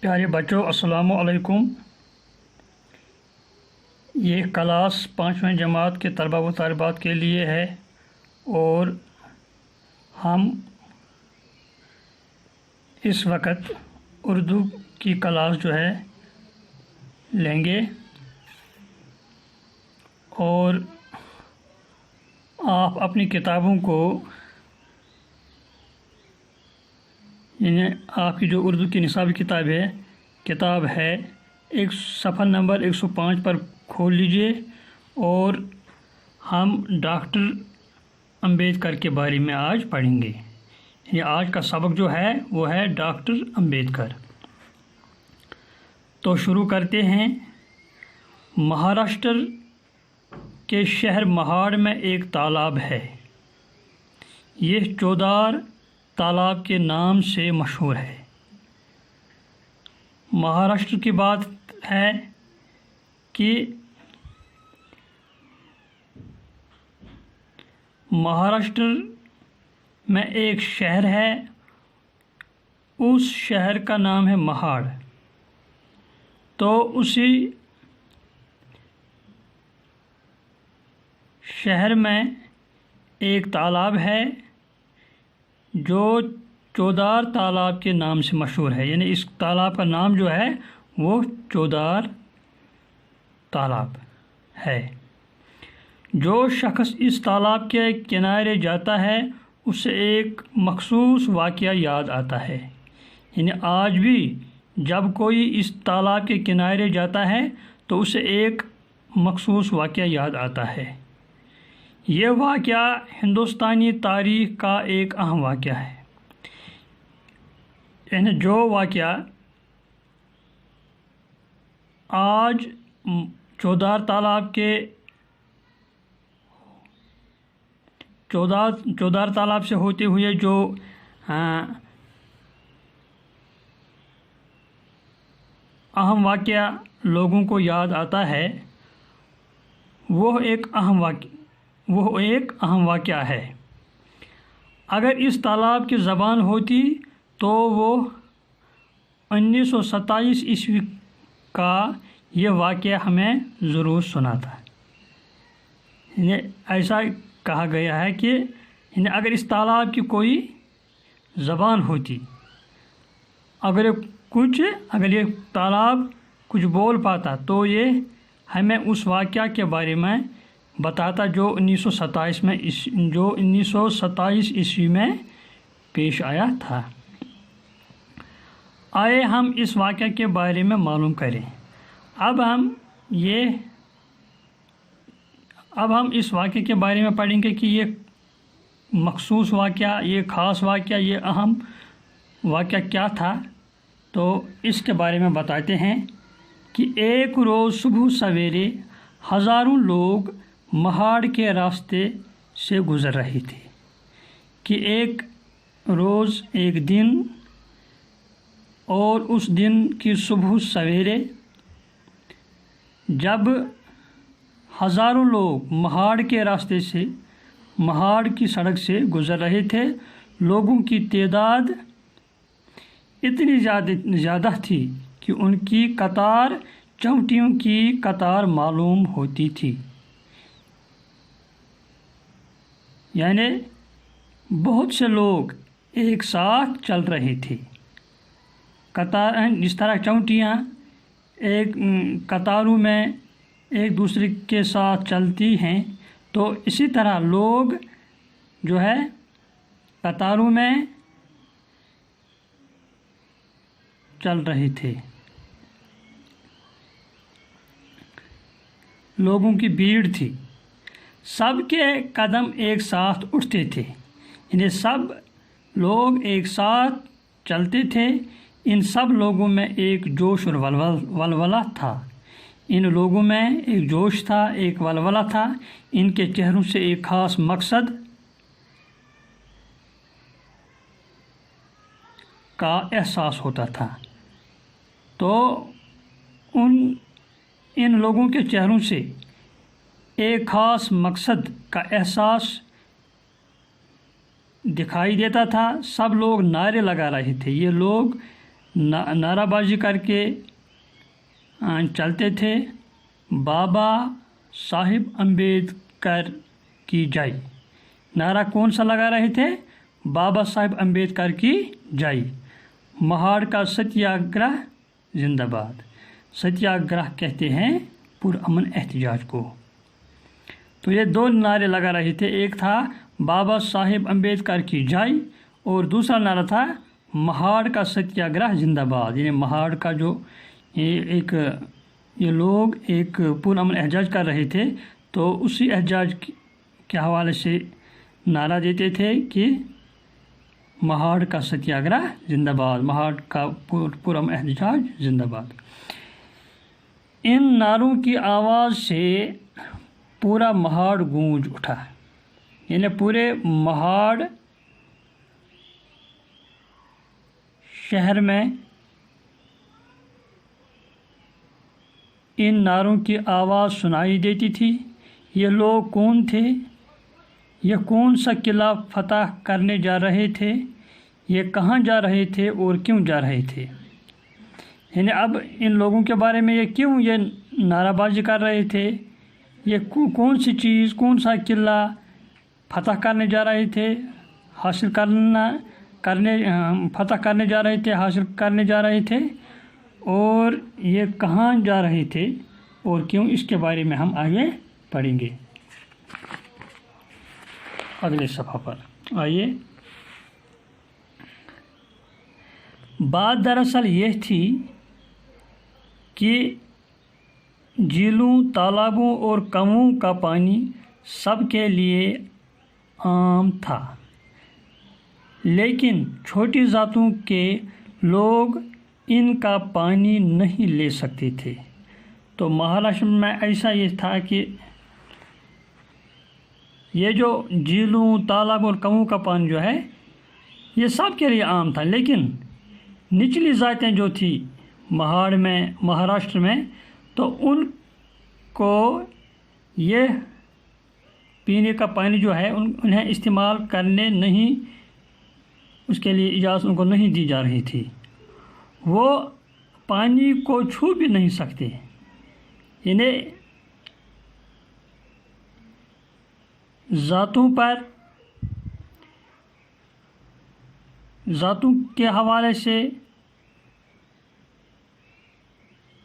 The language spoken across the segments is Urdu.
پیارے بچوں، السلام علیکم۔ یہ کلاس 5ویں جماعت کے طلباء و طالبات کے لیے ہے اور ہم اس وقت اردو کی کلاس لیں گے اور آپ اپنی کتابوں کو یعنی آپ کی جو اردو کی نصابی کتاب ہے ایک صفحہ نمبر 105 پر کھول لیجئے اور ہم ڈاکٹر امبیڈکر کے بارے میں آج پڑھیں گے۔ یہ آج کا سبق وہ ہے ڈاکٹر امبیڈکر۔ تو شروع کرتے ہیں۔ مہاراشٹر کے شہر مہاڑ میں ایک تالاب ہے۔ یہ چودار تالاب کے نام سے مشہور ہے۔ مہاراشٹر کی بات ہے کہ مہاراشٹر میں ایک شہر ہے، اس شہر کا نام ہے مہاڑ۔ تو اسی شہر میں ایک تالاب ہے جو چودار تالاب کے نام سے مشہور ہے، یعنی اس تالاب کا نام وہ چودار تالاب ہے۔ جو شخص اس تالاب کے کنارے جاتا ہے اسے ایک مخصوص واقعہ یاد آتا ہے، یعنی آج بھی جب کوئی اس تالاب کے کنارے جاتا ہے تو اسے ایک مخصوص واقعہ یاد آتا ہے۔ یہ واقعہ ہندوستانی تاریخ کا ایک اہم واقعہ ہے، یعنی جو واقعہ آج چودار تالاب سے ہوتے ہوئے جو اہم واقعہ لوگوں کو یاد آتا ہے وہ ایک اہم واقعہ ہے۔ اگر اس تالاب کی زبان ہوتی تو وہ 1927 عیسوی کا یہ واقعہ ہمیں ضرور سناتا۔ ایسا کہا گیا ہے کہ اگر اس تالاب کی کوئی زبان ہوتی، اگر یہ تالاب کچھ بول پاتا تو یہ ہمیں اس واقعہ کے بارے میں بتاتا جو 1927 عیسوی میں پیش آیا تھا۔ آئے ہم اس واقعہ کے بارے میں معلوم کریں۔ اب ہم اس واقعے کے بارے میں پڑھیں گے کہ یہ مخصوص واقعہ، یہ خاص واقعہ، یہ اہم واقعہ کیا تھا۔ تو اس کے بارے میں بتاتے ہیں کہ ایک روز صبح سویرے ہزاروں لوگ مہاڑ کے راستے سے گزر رہے تھے کہ ایک دن اور اس دن کی صبح سویرے جب ہزاروں لوگ مہاڑ کے راستے سے مہاڑ کی سڑک سے گزر رہے تھے، لوگوں کی تعداد اتنی زیادہ تھی کہ ان کی قطار چونٹیوں کی قطار معلوم ہوتی تھی، یعنی بہت سے لوگ ایک ساتھ چل رہے تھے۔ قطار جس طرح چونٹیاں ایک قطاروں میں ایک دوسرے کے ساتھ چلتی ہیں، تو اسی طرح لوگ قطاروں میں چل رہے تھے۔ لوگوں کی بھیڑ تھی، سب کے قدم ایک ساتھ اٹھتے تھے، یعنی سب لوگ ایک ساتھ چلتے تھے۔ ان سب لوگوں میں ایک جوش اور ولولہ تھا، ان لوگوں میں ایک جوش تھا، ایک ولولہ تھا، ان کے چہروں سے ایک خاص مقصد کا احساس ہوتا تھا۔ تو ان لوگوں کے چہروں سے ایک خاص مقصد کا احساس دکھائی دیتا تھا۔ سب لوگ نعرے لگا رہے تھے، یہ لوگ نعرہ بازی کر کے چلتے تھے، بابا صاحب امبیڈکر کی جائی۔ نعرہ کون سا لگا رہے تھے؟ بابا صاحب امبیڈکر کی جائی۔ مہاڑ کا ستیہ گرہ زندہ باد۔ ستیہ گرہ کہتے ہیں پرامن احتجاج کو۔ تو یہ دو نعرے لگا رہے تھے، ایک تھا بابا صاحب امبیڈکر کی جائی اور دوسرا نعرہ تھا مہاڑ کا ستیہ گرہ زندہ باد۔ یعنی مہاڑ کا جو یہ لوگ ایک پرامن احتجاج کر رہے تھے، تو اسی احتجاج کے حوالے سے نعرہ دیتے تھے کہ مہاڑ کا ستیہ گرہ زندہ باد، مہاڑ کا پرامن احتجاج زندہ باد۔ ان نعروں کی آواز سے پورا مہاڑ گونج اٹھا، یعنی پورے مہاڑ شہر میں ان نعروں کی آواز سنائی دیتی تھی۔ یہ لوگ کون تھے؟ یہ کون سا قلعہ فتح کرنے جا رہے تھے؟ یہ کہاں جا رہے تھے اور کیوں جا رہے تھے؟ یعنی اب ان لوگوں کے بارے میں یہ کیوں یہ نعرہ بازی کر رہے تھے، یہ کون سی چیز، کون سا قلعہ فتح کرنے جا رہے تھے، فتح کرنے جا رہے تھے، حاصل کرنے جا رہے تھے، اور یہ کہاں جا رہے تھے اور کیوں، اس کے بارے میں ہم آگے پڑھیں گے اگلے صفحہ پر۔ آئیے، بات دراصل یہ تھی کہ جھیلوں، تالابوں اور کنووں کا پانی سب کے لیے عام تھا، لیکن چھوٹی ذاتوں کے لوگ ان کا پانی نہیں لے سکتے تھے۔ تو مہاراشٹر میں ایسا یہ تھا کہ یہ جو جھیلوں، تالابوں اور کنووں کا پانی جو ہے یہ سب کے لیے عام تھا، لیکن نچلی ذاتیں جو تھی مہاراشٹر میں، تو ان کو یہ پینے کا پانی جو ہے انہیں استعمال کرنے نہیں، اس کے لیے اجازت ان کو نہیں دی جا رہی تھی۔ وہ پانی کو چھو بھی نہیں سکتے، یعنی ذاتوں کے حوالے سے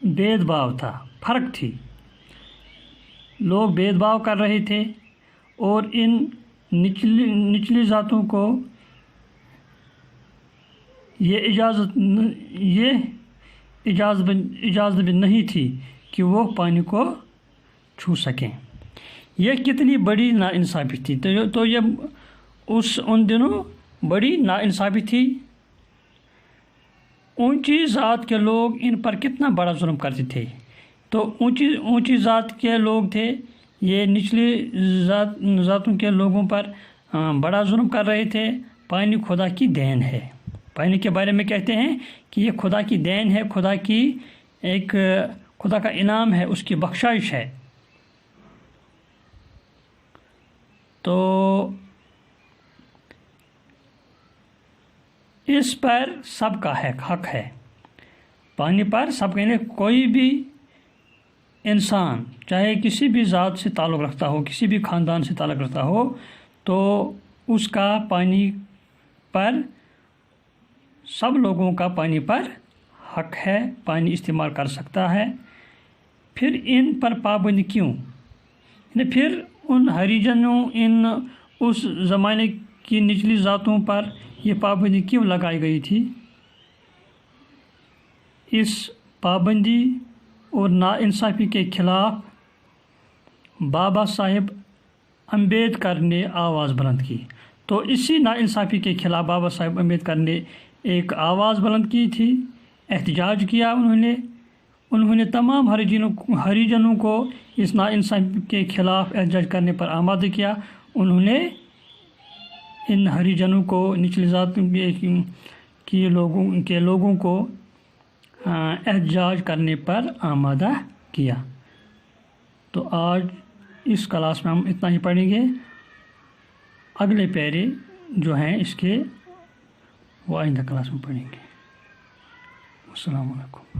بھید بھاؤ تھا، فرق تھی، لوگ بھید بھاؤ کر رہے تھے، اور ان نچلی ذاتوں کو یہ اجازت بھی نہیں تھی کہ وہ پانی کو چھو سکیں۔ یہ کتنی بڑی ناانصافی تھی، تو یہ ان دنوں بڑی ناانصافی تھی۔ اونچی ذات کے لوگ ان پر کتنا بڑا ظلم کرتے تھے۔ تو اونچی ذات کے لوگ تھے، یہ نچلی ذاتوں کے لوگوں پر بڑا ظلم کر رہے تھے۔ پانی خدا کی دین ہے، پانی کے بارے میں کہتے ہیں کہ یہ خدا کی دین ہے، خدا کا انعام ہے، اس کی بخشائش ہے۔ تو اس پر سب کا حق ہے، پانی پر سب کا، کوئی بھی انسان چاہے کسی بھی ذات سے تعلق رکھتا ہو، کسی بھی خاندان سے تعلق رکھتا ہو، تو اس کا پانی پر، سب لوگوں کا پانی پر حق ہے، پانی استعمال کر سکتا ہے۔ پھر ان پر پابندی کیوں؟ پھر ان ہریجنوں، اس زمانے کی نچلی ذاتوں پر یہ پابندی کیوں لگائی گئی تھی؟ اس پابندی اور ناانصافی کے خلاف بابا صاحب امبیڈکر نے آواز بلند کی۔ تو اسی ناانصافی کے خلاف بابا صاحب امبیڈکر نے ایک آواز بلند کی تھی، احتجاج کیا انہوں نے تمام ہریجنوں کو اس ناانصافی کے خلاف احتجاج کرنے پر آمادہ کیا۔ انہوں نے ان ہریجنوں کو، نچلی ذات کے لوگوں کو احتجاج کرنے پر آمادہ کیا۔ تو آج اس کلاس میں ہم اتنا ہی پڑھیں گے، اگلے پیرے جو ہیں اس کے وہ آئندہ کلاس میں پڑھیں گے۔ السلام علیکم.